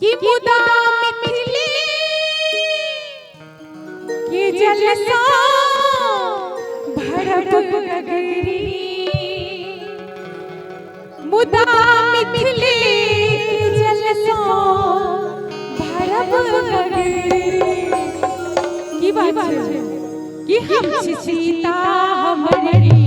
कि मुदा मिथिले के जलसा भरब गगरी मुदा मिथिले के जलसा भरब गगरी की बात है कि हम सीता हमारी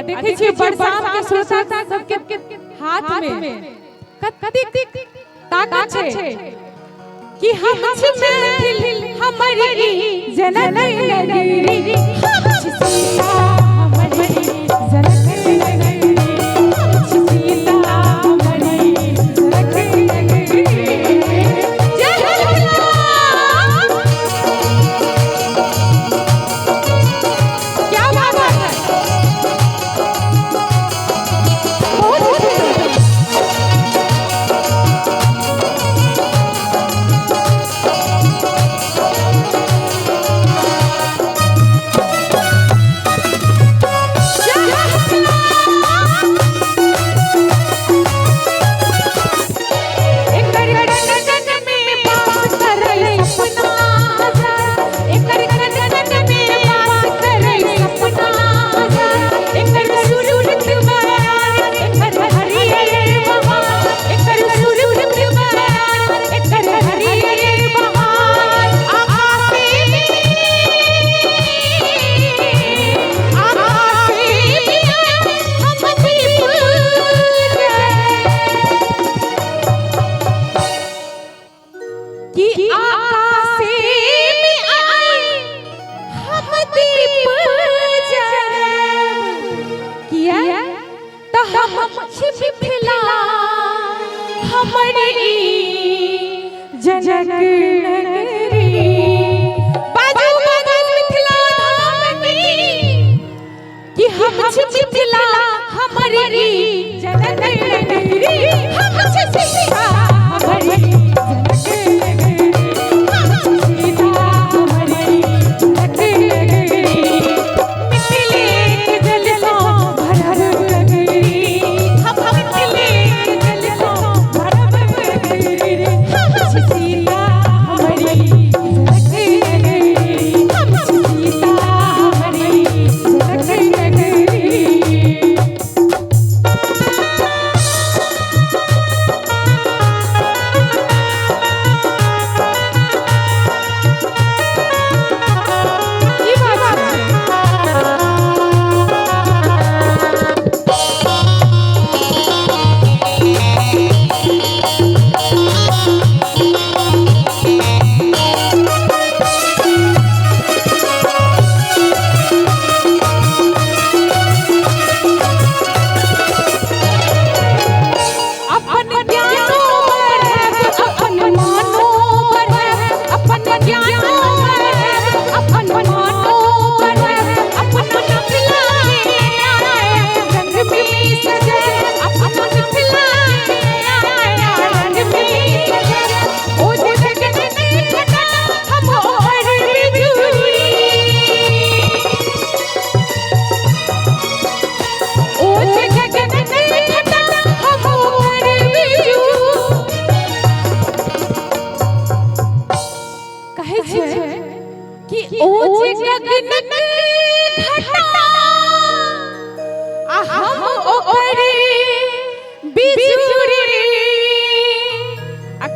देखे छी बरसात के श्रोता सबके हाथ में कतेक ताकत छै कि हम छी मैथिल हमरी जनक नगरी हम छी सीता हमरी जनक नगरी हम छी सीता हमरी जनक नगरी क्या बात है जनक नगरी बाजू बाजू मिथिला धाम की कि हम छी मिथिला हमारी जनक नगरी हम छी सीता हमारी जनक नगरी हम छी सीता हमारी जनक नगरी मिथिले के जलसा भरब गगरी हम मिथिले के जलसा भरब गगरी हम छी सीता हमारी जनक नगरी हम छी सीता हमारी जनक नगरी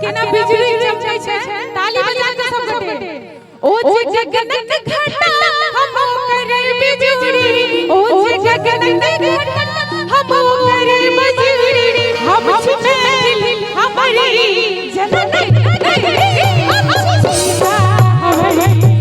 केना बिजली चमकै छै ताली बजा के सब गोटे ओ जे गगन घटा हम करे बिजुरी ओ जे गगन घटा हम करे बिजुरी हम छिपे हमारी जननी हम सीता हमारी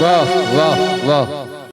वाह वाह वाह।